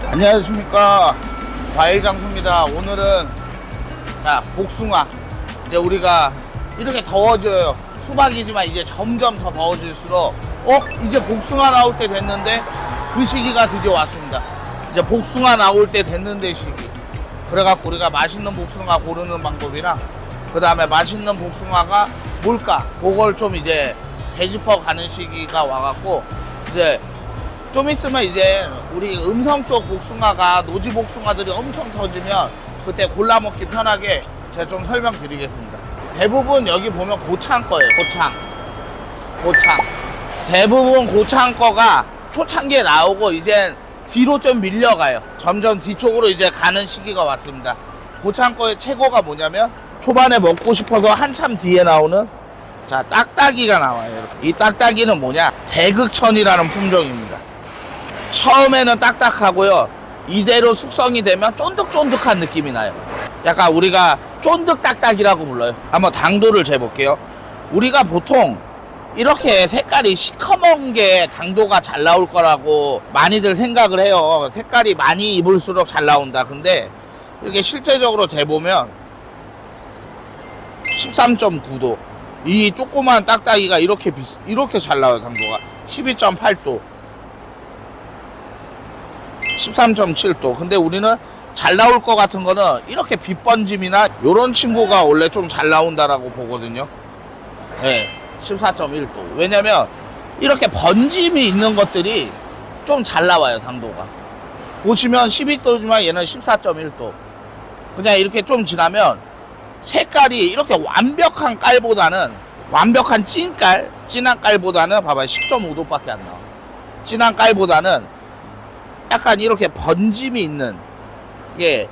안녕하십니까, 과일장수입니다. 오늘은 자 복숭아, 이제 우리가 이렇게 더워져요. 수박이지만 이제 점점 더 더워질수록 이제 복숭아 나올 때 됐는데, 그 시기가 드디어 왔습니다. 이제 복숭아 나올 때 됐는데 시기. 그래갖고 우리가 맛있는 복숭아 고르는 방법이랑, 그 다음에 맛있는 복숭아가 뭘까, 그걸 좀 이제 되짚어 가는 시기가 와갖고, 이제 좀 있으면 이제 우리 음성 쪽 복숭아가, 노지 복숭아들이 엄청 터지면 그때 골라 먹기 편하게 제가 좀 설명드리겠습니다. 대부분 여기 보면 고창 거예요. 고창. 대부분 고창 거가 초창기에 나오고 이제 뒤로 좀 밀려가요. 점점 뒤쪽으로 이제 가는 시기가 왔습니다. 고창 거의 최고가 뭐냐면, 초반에 먹고 싶어서 한참 뒤에 나오는 자 딱따기가 나와요. 이 딱따기는 뭐냐, 대극천이라는 품종입니다. 처음에는 딱딱하고요, 이대로 숙성이 되면 쫀득쫀득한 느낌이 나요. 약간 우리가 쫀득 딱딱이라고 불러요. 한번 당도를 재볼게요. 우리가 보통 이렇게 색깔이 시커먼 게 당도가 잘 나올 거라고 많이들 생각을 해요. 색깔이 많이 입을수록 잘 나온다. 근데 이렇게 실제적으로 재보면 13.9도, 이 조그만 딱딱이가 이렇게 잘 나와요. 당도가 12.8도, 13.7도. 근데 우리는 잘 나올 것 같은 거는 이렇게 빛번짐이나 요런 친구가 원래 좀 잘 나온다라고 보거든요. 네, 14.1도. 왜냐면 이렇게 번짐이 있는 것들이 좀 잘 나와요. 당도가 보시면 12도지만 얘는 14.1도. 그냥 이렇게 좀 지나면 색깔이 이렇게 완벽한 깔보다는, 완벽한 진한 깔보다는 봐봐요, 10.5도밖에 안 나와. 진한 깔보다는 약간 이렇게 번짐이 있는, 예,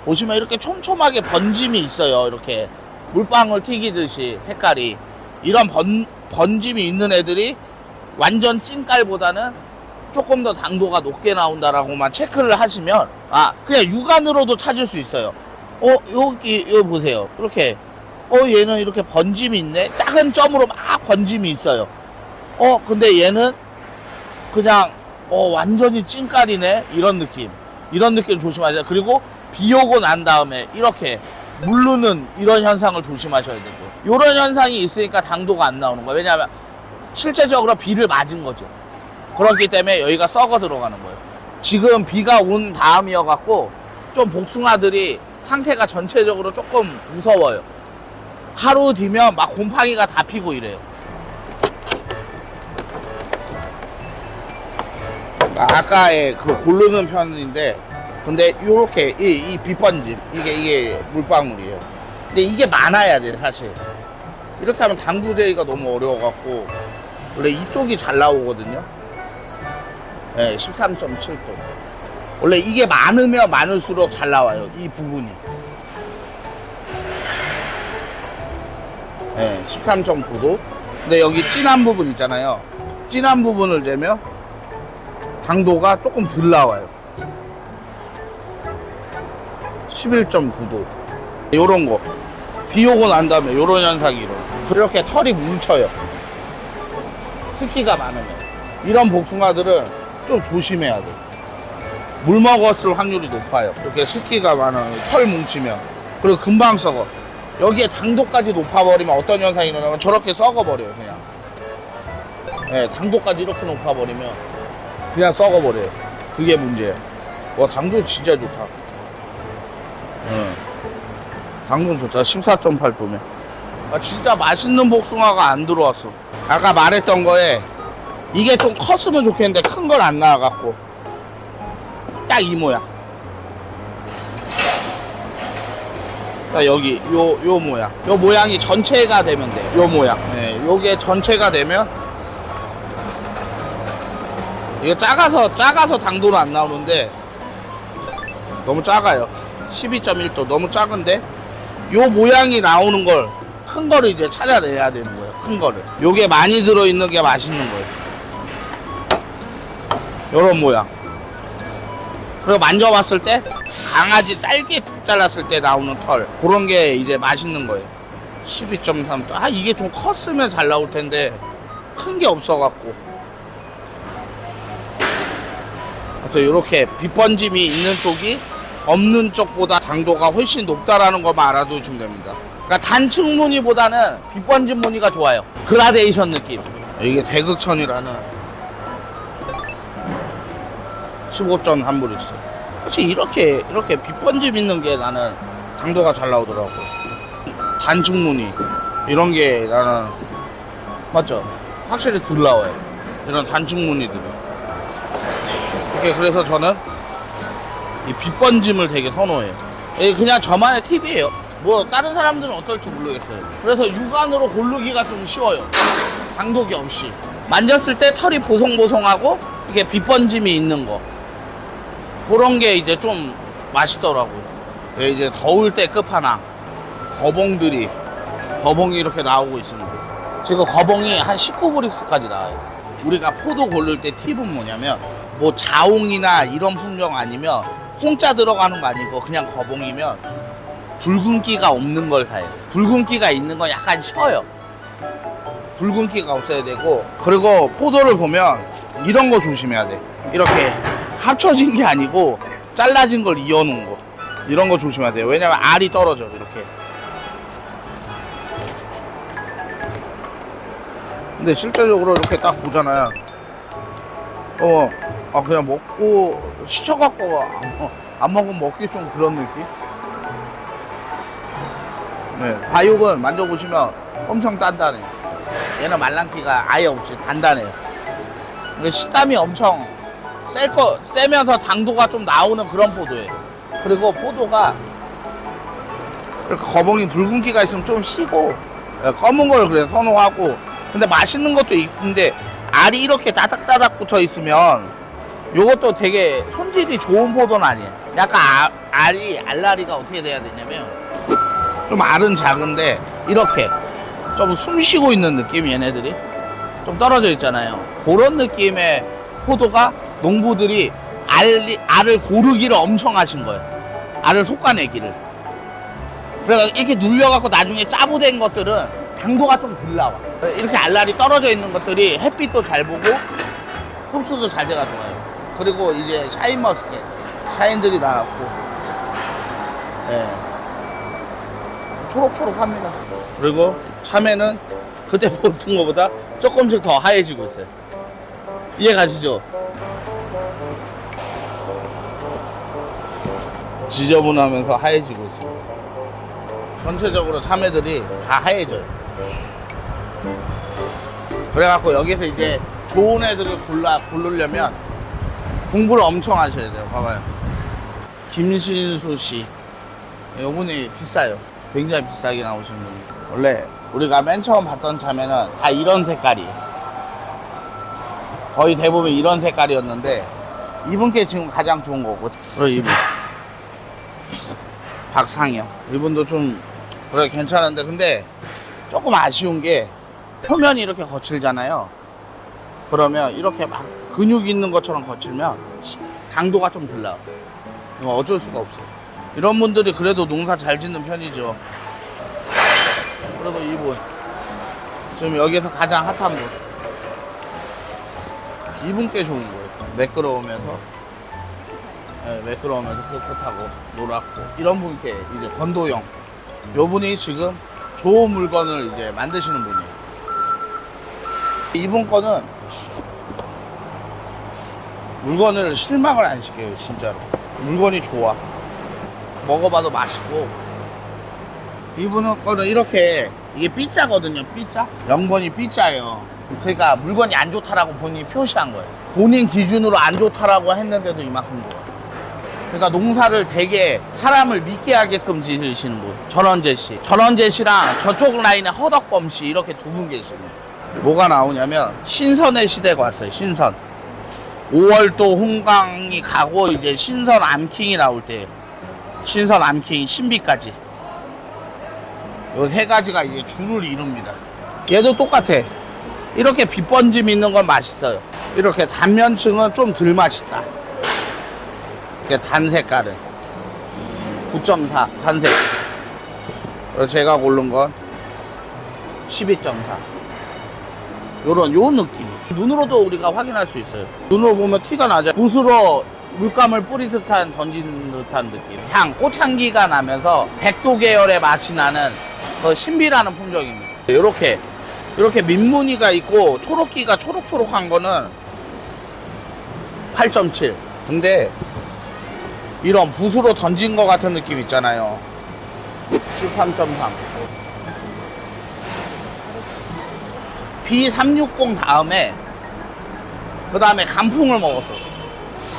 보시면 이렇게 촘촘하게 번짐이 있어요. 이렇게 물방울 튀기듯이 색깔이. 이런 번짐이 있는 애들이 완전 찐깔보다는 조금 더 당도가 높게 나온다라고만 체크를 하시면, 그냥 육안으로도 찾을 수 있어요. 여기 보세요. 이렇게 얘는 이렇게 번짐이 있네. 작은 점으로 막 번짐이 있어요. 근데 얘는 그냥 완전히 찐깔이네. 이런 느낌 조심하세요. 그리고 비 오고 난 다음에 이렇게 무르는 이런 현상을 조심하셔야 되고, 이런 현상이 있으니까 당도가 안 나오는 거예요. 왜냐하면 실제적으로 비를 맞은 거죠. 그렇기 때문에 여기가 썩어 들어가는 거예요. 지금 비가 온 다음이어 갖고 좀 복숭아들이 상태가 전체적으로 조금 무서워요. 하루 뒤면 막 곰팡이가 다 피고 이래요. 아까의 그 고르는 편인데, 근데 요렇게 이 빛번짐, 이게 물방울이에요. 근데 이게 많아야 돼 사실. 이렇게 하면 당도 제기가 너무 어려워갖고 원래 이쪽이 잘 나오거든요. 네, 13.7도. 원래 이게 많으면 많을수록 잘 나와요, 이 부분이. 네, 13.9도. 근데 여기 진한 부분 있잖아요. 진한 부분을 재면 당도가 조금 덜 나와요. 11.9도. 요런 거 비 오고 난 다음에 요런 현상이 일어나요. 그렇게 털이 뭉쳐요, 습기가 많으면. 이런 복숭아들은 좀 조심해야 돼. 물 먹었을 확률이 높아요. 이렇게 습기가 많아요. 털 뭉치면. 그리고 금방 썩어. 여기에 당도까지 높아버리면 어떤 현상이 일어나면 저렇게 썩어버려요. 그냥 당도까지 이렇게 높아버리면 그냥 썩어버려요. 그게 문제예요. 당도 진짜 좋다. 당도 좋다. 14.8도면 진짜 맛있는 복숭아가 안 들어왔어. 아까 말했던 거에 이게 좀 컸으면 좋겠는데 큰 걸 안 나와갖고 딱 이 모양. 딱 여기 요 모양. 요 모양이 전체가 되면 돼. 요 모양. 요게 전체가 되면, 이게 작아서 당도는 안 나오는데 너무 작아요. 12.1도 너무 작은데, 요 모양이 나오는 걸, 큰 거를 이제 찾아내야 되는 거예요. 큰 거를. 요게 많이 들어있는 게 맛있는 거예요. 요런 모양. 그리고 만져봤을 때 강아지 딸기 잘랐을 때 나오는 털, 그런 게 이제 맛있는 거예요. 12.3도. 이게 좀 컸으면 잘 나올 텐데 큰 게 없어갖고 그래서 이렇게 빛번짐이 있는 쪽이 없는 쪽보다 당도가 훨씬 높다라는 것만 알아두시면 됩니다. 그러니까 단층 무늬보다는 빛번짐 무늬가 좋아요. 그라데이션 느낌. 이게 대극천이라는 15점 함브릭스. 사실 이렇게 빛번짐 있는 게 나는 당도가 잘 나오더라고. 단층 무늬 이런 게 나는 맞죠? 확실히 덜 나와요. 이런 단층 무늬들이. 그래서 저는 이 빛번짐을 되게 선호해요. 이게 그냥 저만의 팁이에요. 뭐 다른 사람들은 어떨지 모르겠어요. 그래서 육안으로 고르기가 좀 쉬워요. 당도기 없이 만졌을 때 털이 보송보송하고 이게 빛번짐이 있는 거, 그런 게 이제 좀 맛있더라고요. 이제 더울 때 끝판왕 거봉이 이렇게 나오고 있습니다. 지금 거봉이 한 19브릭스까지 나와요. 우리가 포도 고를 때 팁은 뭐냐면 뭐 자옹이나 이런 품종 아니면 홍자 들어가는 거 아니고 그냥 거봉이면 붉은기가 없는 걸 사요. 붉은기가 있는 건 약간 쉬어요. 붉은기가 없어야 되고, 그리고 포도를 보면 이런 거 조심해야 돼. 이렇게 합쳐진 게 아니고 잘라진 걸 이어놓은 거, 이런 거 조심해야 돼요. 왜냐면 알이 떨어져. 이렇게. 근데 실제적으로 이렇게 딱 보잖아요. 그냥 먹고 시쳐갖고 안 먹으면 먹기 좀 그런 느낌? 네, 과육은 만져보시면 엄청 단단해. 얘는 말랑기가 아예 없이 단단해요. 근데 식감이 엄청 세면서 당도가 좀 나오는 그런 포도예요. 그리고 포도가 이렇게 거봉이 붉은기가 있으면 좀 시고, 검은 걸 그래 선호하고, 근데 맛있는 것도 있는데 알이 이렇게 따닥따닥 붙어 있으면 요것도 되게 손질이 좋은 포도는 아니에요. 약간 알라리가 어떻게 돼야 되냐면 좀 알은 작은데 이렇게 좀 숨 쉬고 있는 느낌, 얘네들이 좀 떨어져 있잖아요. 그런 느낌의 포도가 농부들이 알을 고르기를 엄청 하신 거예요. 알을 솎아내기를. 그래서 이렇게 눌려갖고 나중에 짜부된 것들은 당도가 좀 덜 나와. 이렇게 알알이 떨어져 있는 것들이 햇빛도 잘 보고 흡수도 잘 돼가 좋아요. 그리고 이제 샤인머스켓, 샤인들이 나왔고, 네. 초록초록합니다. 그리고 참외는 그때 보던 것보다 조금씩 더 하얘지고 있어요. 이해 가시죠? 지저분하면서 하얘지고 있습니다. 전체적으로 참외들이 다 하얘져요. 그래갖고 여기서 이제 좋은 애들을 고르려면 공부를 엄청 하셔야 돼요. 봐봐요. 김신수 씨. 이분이 비싸요. 굉장히 비싸게 나오시는 분이. 원래 우리가 맨 처음 봤던 참외는 다 이런 색깔이에요. 거의 대부분 이런 색깔이었는데 이분께 지금 가장 좋은 거고. 그리고 이분 박상영, 이분도 좀 그래 괜찮은데, 근데 조금 아쉬운 게 표면이 이렇게 거칠잖아요. 그러면 이렇게 막 근육 있는 것처럼 거칠면 당도가 좀 덜 나와. 이거 어쩔 수가 없어. 이런 분들이 그래도 농사 잘 짓는 편이죠. 그래도 이분 지금 여기서 가장 핫한 분, 이분께 좋은 거예요. 매끄러우면서, 네, 매끄러우면서 깨끗하고 노랗고, 이런 분께 이제 권도영, 요분이 지금 좋은 물건을 이제 만드시는 분이에요. 이분 거는 물건을 실망을 안 시켜요. 진짜로 물건이 좋아. 먹어봐도 맛있고. 이분은 거는 이렇게, 이게 B자거든요. B자, 영번이 B자예요. 그러니까 물건이 안 좋다라고 본인이 표시한 거예요. 본인 기준으로 안 좋다라고 했는데도 이만큼 좋아. 그러니까 농사를 되게 사람을 믿게 하게끔 지으시는 분. 전원재 씨랑 저쪽 라인에 허덕범 씨, 이렇게 두 분 계시는. 뭐가 나오냐면 신선의 시대가 왔어요. 신선. 5월도 홍강이 가고 이제 신선 암킹이 나올 때, 신선 암킹 신비까지 요 세 가지가 이제 줄을 이룹니다. 얘도 똑같아. 이렇게 빛번짐 있는 건 맛있어요. 이렇게 단면층은 좀 덜 맛있다. 단 색깔은 9.4 단색. 그래서 제가 고른 건 12.4. 요 느낌. 눈으로도 우리가 확인할 수 있어요. 눈으로 보면 티가 나죠. 붓으로 물감을 뿌리 듯한 던진 듯한 느낌. 향, 꽃향기가 나면서 백도 계열의 맛이 나는 그 신비라는 품종입니다. 이렇게 민무늬가 있고 초록기가 초록초록한 거는 8.7. 근데 이런 붓으로 던진 거 같은 느낌 있잖아요. 13.3. B360 다음에 그 다음에 간풍을 먹었어.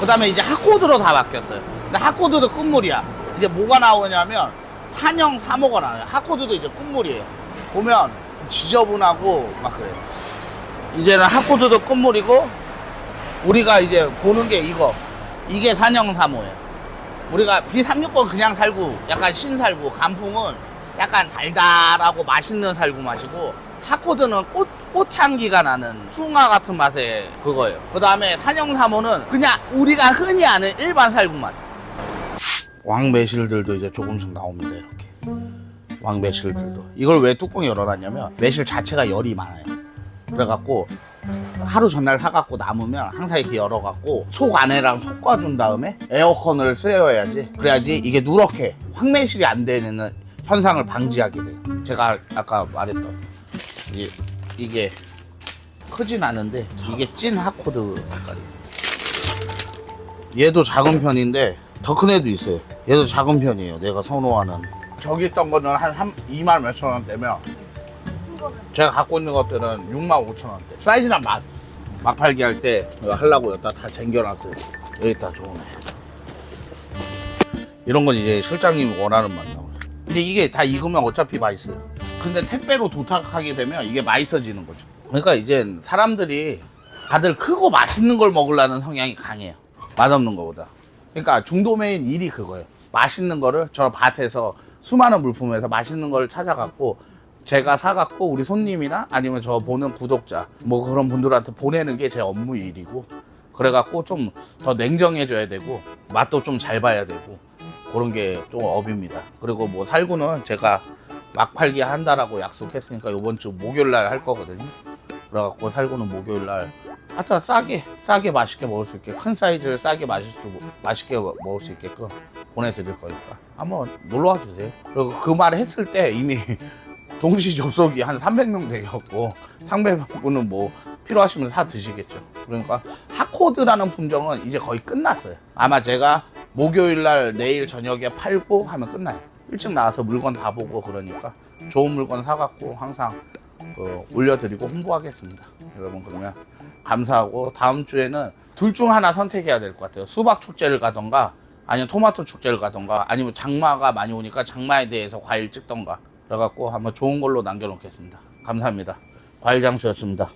그 다음에 이제 핫코드로 다 바뀌었어요. 근데 핫코드도 끝물이야. 이제 뭐가 나오냐면 산형 3호가 나와요. 핫코드도 이제 끝물이에요. 보면 지저분하고 막 그래요. 이제는 핫코드도 끝물이고 우리가 이제 보는 게 이게 산형 3호예요. 우리가 B360 그냥 살구, 약간 신살구, 간풍은 약간 달달하고 맛있는 살구 맛이고 핫코드는 꽃향기가 나는 숭아 같은 맛의 그거예요. 그 다음에 산형 3호는 그냥 우리가 흔히 아는 일반 살구 맛. 왕매실들도 이제 조금씩 나옵니다. 이렇게 왕매실들도. 이걸 왜 뚜껑 열어놨냐면 매실 자체가 열이 많아요. 그래갖고 하루 전날 사갖고 남으면 항상 이렇게 열어갖고 속 안에랑 섞어준 다음에 에어컨을 쐬어야지. 그래야지 이게 누렇게 황매실이 안 되는 현상을 방지하게 돼요. 제가 아까 말했던 이게 크진 않은데 이게 찐 핫코드 색깔이에요. 얘도 작은 편인데 더 큰 애도 있어요. 얘도 작은 편이에요. 내가 선호하는. 저기 있던 거는 한 2만 몇천 원대면 제가 갖고 있는 것들은 6만 5천 원대. 사이즈랑 막 팔기 할 때 하려고 여기다 다 쟁겨놨어요. 여기다 좋네. 이런 건 이제 실장님이 원하는 맛 나와요. 근데 이게 다 익으면 어차피 맛있어요. 근데 택배로 도착하게 되면 이게 맛있어지는 거죠. 그러니까 이제 사람들이 다들 크고 맛있는 걸 먹으려는 성향이 강해요. 맛없는 거보다. 그러니까 중도메인 일이 그거예요. 맛있는 거를 저 밭에서 수많은 물품에서 맛있는 걸 찾아갖고 제가 사갖고 우리 손님이나 아니면 저 보는 구독자 뭐 그런 분들한테 보내는 게 제 업무 일이고, 그래갖고 좀 더 냉정해져야 되고 맛도 좀 잘 봐야 되고 그런 게 좀 업입니다. 그리고 뭐 살구는 제가 막 팔기 한다라고 약속했으니까 이번 주 목요일날 할 거거든요. 그래갖고 살구는 목요일날 하여튼 싸게 맛있게 먹을 수 있게, 큰 사이즈를 싸게 맛있게 먹을 수 있게끔 보내드릴 거니까 한번 놀러와 주세요. 그리고 그 말 했을 때 이미 동시 접속이 한 300명 되겠고 상배분은 뭐 필요하시면 사 드시겠죠. 그러니까 핫코드라는 품종은 이제 거의 끝났어요. 아마 제가 목요일날 내일 저녁에 팔고 하면 끝나요. 일찍 나와서 물건 다 보고 그러니까 좋은 물건 사갖고 항상 올려드리고 홍보하겠습니다. 여러분 그러면 감사하고, 다음 주에는 둘 중 하나 선택해야 될 것 같아요. 수박 축제를 가던가 아니면 토마토 축제를 가던가 아니면 장마가 많이 오니까 장마에 대해서 과일 찍던가, 그래갖고 한번 좋은 걸로 남겨놓겠습니다. 감사합니다. 과일장수였습니다.